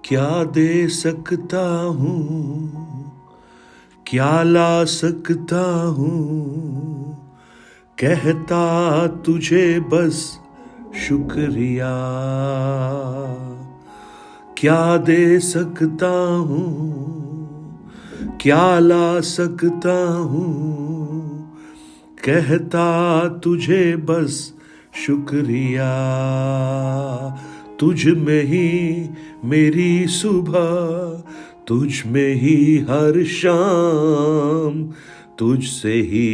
क्या दे सकता हूँ, क्या ला सकता हूँ, कहता तुझे बस शुक्रिया। क्या दे सकता हूँ, क्या ला सकता हूँ, कहता तुझे बस शुक्रिया। तुझ में ही मेरी सुबह, तुझ में ही हर शाम, तुझसे ही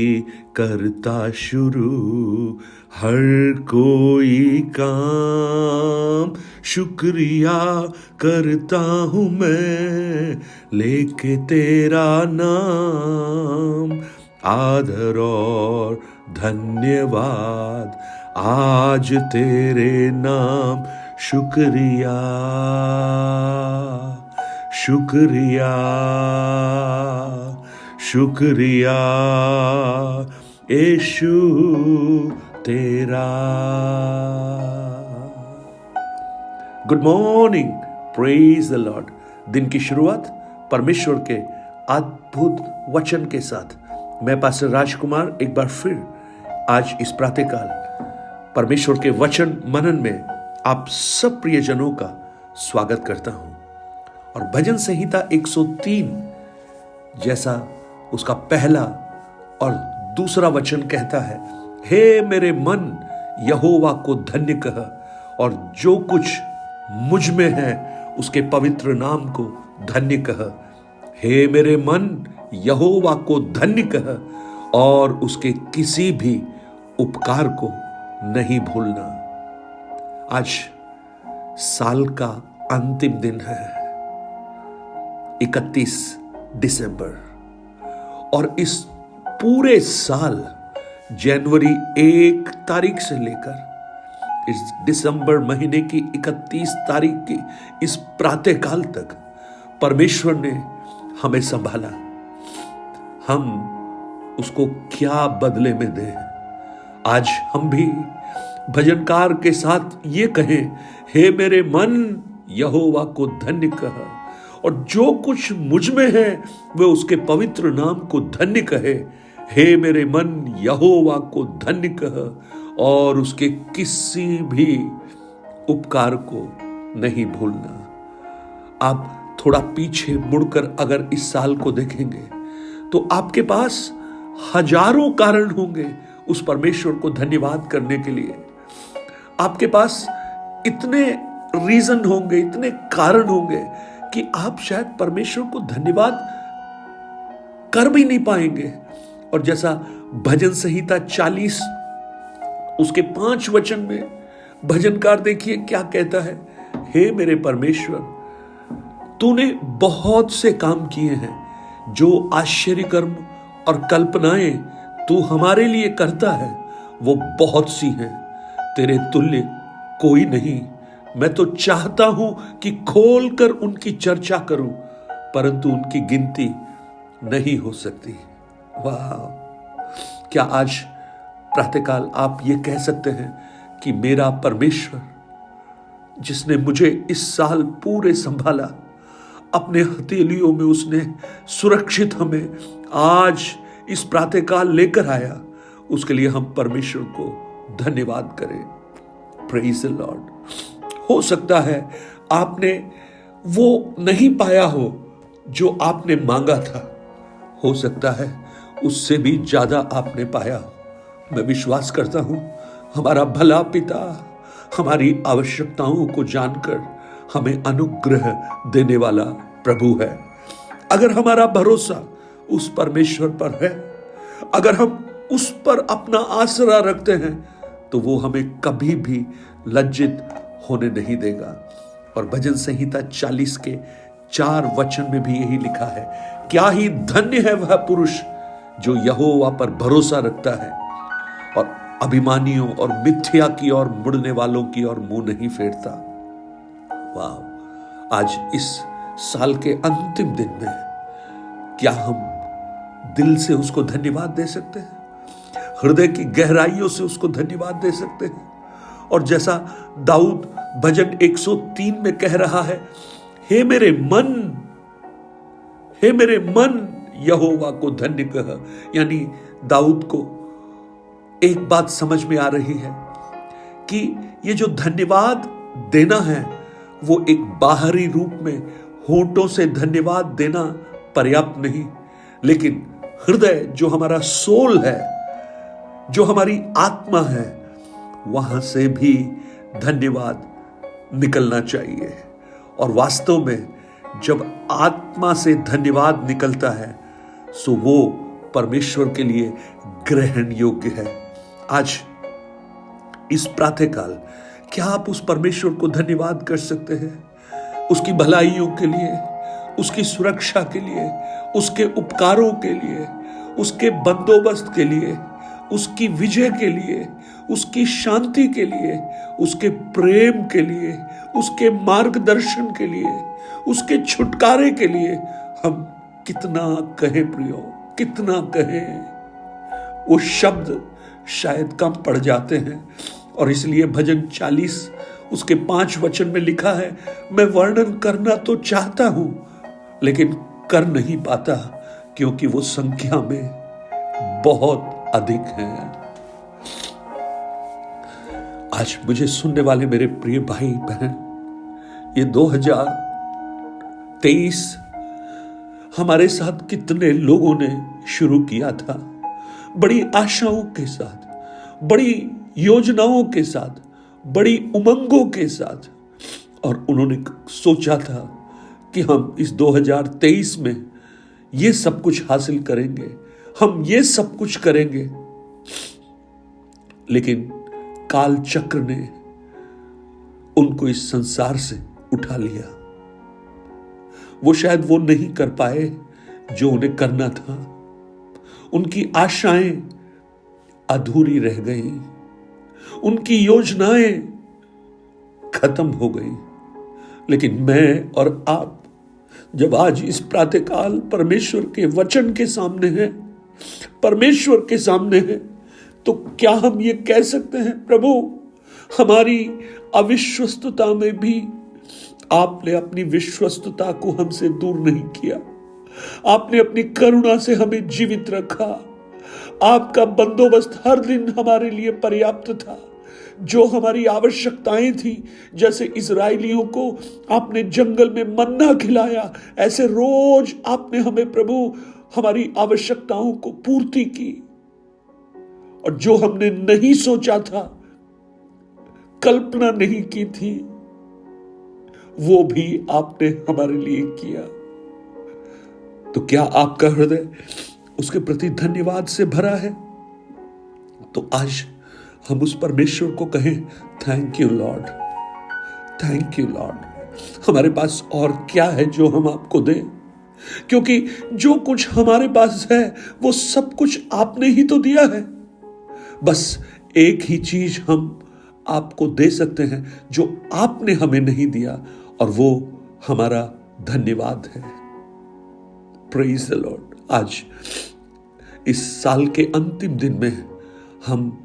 करता शुरू हर कोई काम। शुक्रिया करता हूँ मैं लेके तेरा नाम, आदर और धन्यवाद आज तेरे नाम। शुक्रिया शुक्रिया शुक्रिया यीशु तेरा। Good morning, praise the Lord. दिन की शुरुआत परमेश्वर के अद्भुत वचन के साथ मैं पास्टर राजकुमार एक बार फिर आज इस प्रातःकाल परमेश्वर के वचन मनन में आप सब प्रियजनों का स्वागत करता हूं। और भजन संहिता 103 जैसा उसका पहला और दूसरा वचन कहता है, हे मेरे मन यहोवा को धन्य कह, और जो कुछ मुझ में है उसके पवित्र नाम को धन्य कह। हे मेरे मन यहोवा को धन्य कह और उसके किसी भी उपकार को नहीं भूलना। आज साल का अंतिम दिन है, 31 दिसंबर, और इस पूरे साल जनवरी 1 तारीख से लेकर इस दिसंबर महीने की 31 तारीख की इस प्रातःकाल तक परमेश्वर ने हमें संभाला। हम उसको क्या बदले में दें। आज हम भी भजनकार के साथ ये कहें, हे मेरे मन यहोवा को धन्य कह, और जो कुछ मुझ में है वह उसके पवित्र नाम को धन्य कहे। हे मेरे मन यहोवा को धन्य कह और उसके किसी भी उपकार को नहीं भूलना। आप थोड़ा पीछे मुड़कर अगर इस साल को देखेंगे तो आपके पास हजारों कारण होंगे उस परमेश्वर को धन्यवाद करने के लिए। आपके पास इतने रीजन होंगे, इतने कारण होंगे कि आप शायद परमेश्वर को धन्यवाद कर भी नहीं पाएंगे। और जैसा भजन संहिता 40 उसके 5 वचन में भजनकार देखिए क्या कहता है, हे मेरे परमेश्वर तूने बहुत से काम किए हैं, जो आश्चर्य कर्म और कल्पनाएं तू हमारे लिए करता है वो बहुत सी हैं, तेरे तुल्य कोई नहीं। मैं तो चाहता हूं कि खोलकर उनकी चर्चा करूं, परंतु उनकी गिनती नहीं हो सकती। वाह! क्या आज प्रातःकाल आप ये कह सकते हैं कि मेरा परमेश्वर जिसने मुझे इस साल पूरे संभाला, अपने हथेलियों में उसने सुरक्षित हमें आज इस प्रातःकाल लेकर आया, उसके लिए हम परमेश्वर को धन्यवाद करें। Praise the Lord. हो सकता है आपने वो नहीं पाया हो जो आपने मांगा था, हो सकता है उससे भी ज्यादा आपने पाया हो। मैं विश्वास करता हूं हमारा भला पिता हमारी आवश्यकताओं को जानकर हमें अनुग्रह देने वाला प्रभु है। अगर हमारा भरोसा उस परमेश्वर पर है, अगर हम उस पर अपना आसरा रखते हैं, तो वो हमें कभी भी लज्जित होने नहीं देगा। और भजन संहिता 40 के 4 वचन में भी यही लिखा है, क्या ही धन्य है वह पुरुष जो यहोवा पर भरोसा रखता है और अभिमानियों और मिथ्या की ओर मुड़ने वालों की ओर मुंह नहीं फेरता। वाह! आज इस साल के अंतिम दिन में क्या हम दिल से उसको धन्यवाद दे सकते हैं, हृदय की गहराइयों से उसको धन्यवाद दे सकते हैं। और जैसा दाऊद भजन 103 में कह रहा है, हे मेरे मन, हे मेरे मन यहोवा को धन्य कह। यानी दाऊद को एक बात समझ में आ रही है कि ये जो धन्यवाद देना है वो एक बाहरी रूप में होठों से धन्यवाद देना पर्याप्त नहीं, लेकिन हृदय जो हमारा सोल है, जो हमारी आत्मा है, वहां से भी धन्यवाद निकलना चाहिए। और वास्तव में जब आत्मा से धन्यवाद निकलता है सो वो परमेश्वर के लिए ग्रहण योग्य है। आज इस प्रातःकाल क्या आप उस परमेश्वर को धन्यवाद कर सकते हैं? उसकी भलाइयों के लिए, उसकी सुरक्षा के लिए, उसके उपकारों के लिए, उसके बंदोबस्त के लिए, उसकी विजय के लिए, उसकी शांति के लिए, उसके प्रेम के लिए, उसके मार्गदर्शन के लिए, उसके छुटकारे के लिए हम कितना कहें प्रियो, कितना कहें। वो शब्द शायद कम पड़ जाते हैं और इसलिए भजन 40 उसके 5 वचन में लिखा है, मैं वर्णन करना तो चाहता हूं लेकिन कर नहीं पाता क्योंकि वो संख्या में बहुत अधिक है। आज मुझे सुनने वाले मेरे प्रिय भाई बहन, ये 2023 हमारे साथ कितने लोगों ने शुरू किया था, बड़ी आशाओं के साथ, बड़ी योजनाओं के साथ, बड़ी उमंगों के साथ, और उन्होंने सोचा था कि हम इस 2023 में ये सब कुछ हासिल करेंगे, हम ये सब कुछ करेंगे। लेकिन काल चक्र ने उनको इस संसार से उठा लिया। वो शायद वो नहीं कर पाए जो उन्हें करना था। उनकी आशाएं अधूरी रह गई, उनकी योजनाएं खत्म हो गई। लेकिन मैं और आप जब आज इस प्रातःकाल परमेश्वर के वचन के सामने हैं, परमेश्वर के सामने हैं, तो क्या हम ये कह सकते हैं, प्रभु हमारी अविश्वस्तता में भी आपने अपनी विश्वस्तता को हमसे दूर नहीं किया। आपने अपनी करुणा से हमें जीवित रखा। आपका बंदोबस्त हर दिन हमारे लिए पर्याप्त था। जो हमारी आवश्यकताएं थी, जैसे इजराइलियों को आपने जंगल में मन्ना खिलाया, ऐसे रोज आपने हमें प्रभु हमारी आवश्यकताओं को पूर्ति की। और जो हमने नहीं सोचा था, कल्पना नहीं की थी, वो भी आपने हमारे लिए किया। तो क्या आपका हृदय उसके प्रति धन्यवाद से भरा है? तो आज हम उस परमेश्वर को कहें, thank you Lord, thank you Lord. हमारे पास और क्या है जो हम आपको दें? क्योंकि जो कुछ हमारे पास है वो सब कुछ आपने ही तो दिया है। बस एक ही चीज हम आपको दे सकते हैं जो आपने हमें नहीं दिया, और वो हमारा धन्यवाद है। Praise the Lord. आज इस साल के अंतिम दिन में हम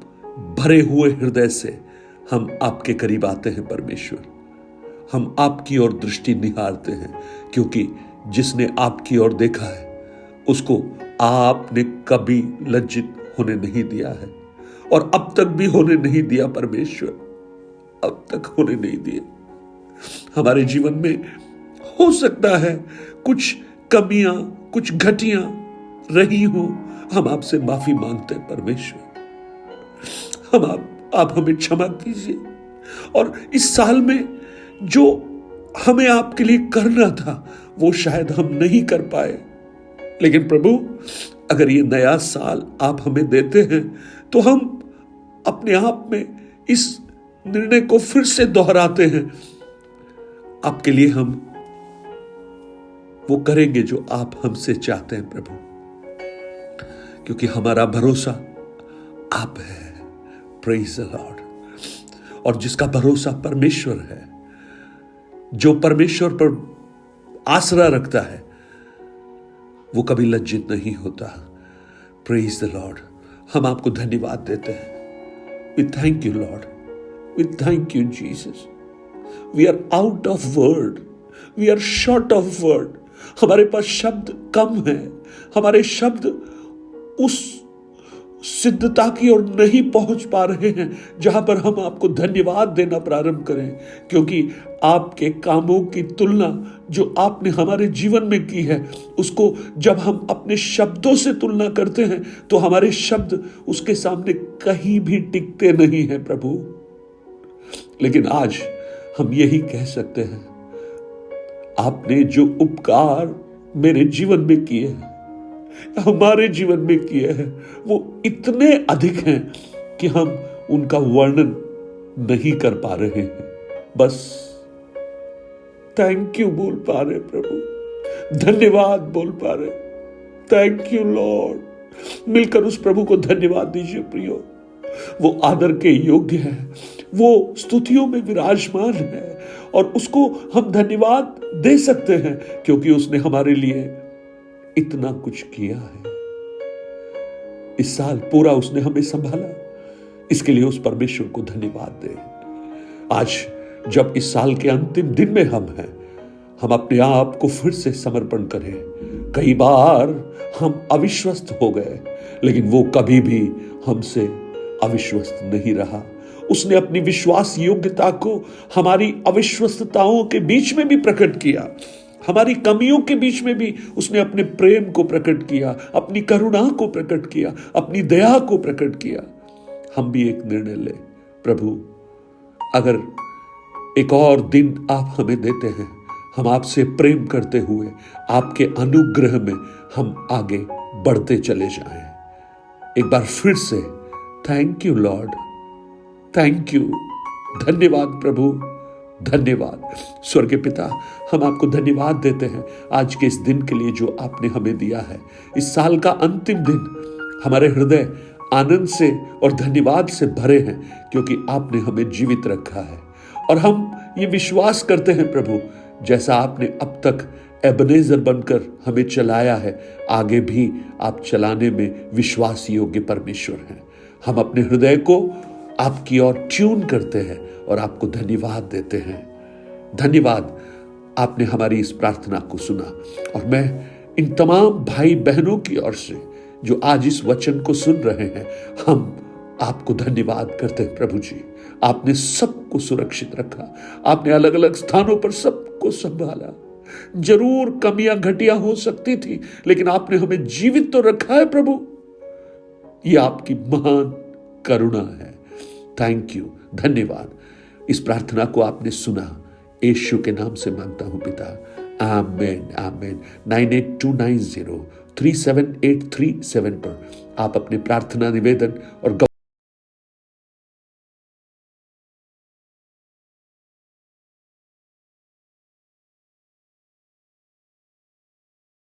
भरे हुए हृदय से हम आपके करीब आते हैं परमेश्वर। हम आपकी ओर दृष्टि निहारते हैं, क्योंकि जिसने आपकी ओर देखा है उसको आपने कभी लज्जित होने नहीं दिया है, और अब तक भी होने नहीं दिया परमेश्वर, अब तक होने नहीं दिए। हमारे जीवन में हो सकता है कुछ कमियां, कुछ घटियां रही हो, हम आपसे माफी मांगते हैं परमेश्वर। आप हमें क्षमा कीजिए। और इस साल में जो हमें आपके लिए करना था वो शायद हम नहीं कर पाए, लेकिन प्रभु अगर ये नया साल आप हमें देते हैं तो हम अपने आप में इस निर्णय को फिर से दोहराते हैं, आपके लिए हम वो करेंगे जो आप हमसे चाहते हैं प्रभु, क्योंकि हमारा भरोसा आप है। Praise the Lord. और जिसका भरोसा परमेश्वर है, जो परमेश्वर पर आसरा रखता है, वो कभी लज्जित नहीं होता। Praise the lord. हम आपको धन्यवाद देते हैं। We thank you lord, we thank you Jesus. We are out of word, we are short of word, हमारे पास शब्द कम है, हमारे शब्द उस सिद्धता की ओर नहीं पहुंच पा रहे हैं जहां पर हम आपको धन्यवाद देना प्रारंभ करें, क्योंकि आपके कामों की तुलना जो आपने हमारे जीवन में की है, उसको जब हम अपने शब्दों से तुलना करते हैं तो हमारे शब्द उसके सामने कहीं भी टिकते नहीं हैं प्रभु। लेकिन आज हम यही कह सकते हैं, आपने जो उपकार मेरे जीवन में किए हैं, हमारे जीवन में किए हैं, वो इतने अधिक हैं कि हम उनका वर्णन नहीं कर पा रहे हैं। बस थैंक यू बोल पा रहे प्रभु, धन्यवाद बोल पा रहे। Thank you Lord. मिलकर उस प्रभु को धन्यवाद दीजिए प्रियो। वो आदर के योग्य है, वो स्तुतियों में विराजमान है और उसको हम धन्यवाद दे सकते हैं क्योंकि उसने हमारे लिए इतना कुछ किया है। इस साल पूरा उसने हमें संभाला, इसके लिए उस परमेश्वर को धन्यवाद दें। आज जब इस साल के अंतिम दिन में हम हैं, हम अपने आप को फिर से समर्पण करें। कई बार हम अविश्वस्त हो गए, लेकिन वो कभी भी हमसे अविश्वस्त नहीं रहा। उसने अपनी विश्वास योग्यता को हमारी अविश्वस्तताओं के बीच में भी प्रकट किया, हमारी कमियों के बीच में भी उसने अपने प्रेम को प्रकट किया, अपनी करुणा को प्रकट किया, अपनी दया को प्रकट किया। हम भी एक निर्णय लें, प्रभु अगर एक और दिन आप हमें देते हैं, हम आपसे प्रेम करते हुए आपके अनुग्रह में हम आगे बढ़ते चले जाएं। एक बार फिर से thank you Lord, thank you, धन्यवाद प्रभु, धन्यवाद। स्वर्ग के पिता, हम आपको धन्यवाद देते हैं आज के इस दिन के लिए जो आपने हमें दिया है। इस साल का अंतिम दिन हमारे हृदय आनंद से और धन्यवाद से भरे हैं क्योंकि आपने हमें जीवित रखा है। और हम ये विश्वास करते हैं प्रभु, जैसा आपने अब तक एबनेजर बनकर हमें चलाया है, आगे भी आप चलाने में विश्वास योग्य परमेश्वर हैं। हम अपने हृदय को आपकी ओर ट्यून करते हैं और आपको धन्यवाद देते हैं। धन्यवाद, आपने हमारी इस प्रार्थना को सुना। और मैं इन तमाम भाई बहनों की ओर से जो आज इस वचन को सुन रहे हैं, हम आपको धन्यवाद करते हैं प्रभु जी। आपने सबको सुरक्षित रखा, आपने अलग अलग स्थानों पर सबको संभाला। जरूर कमियां घटियां हो सकती थी, लेकिन आपने हमें जीवित तो रखा है प्रभु। यह आपकी महान करुणा है। थैंक यू, धन्यवाद। इस प्रार्थना को आपने सुना, यीशु के नाम से मांगता हूं पिता, आमेन आमेन। 9829037837 पर आप अपने प्रार्थना निवेदन और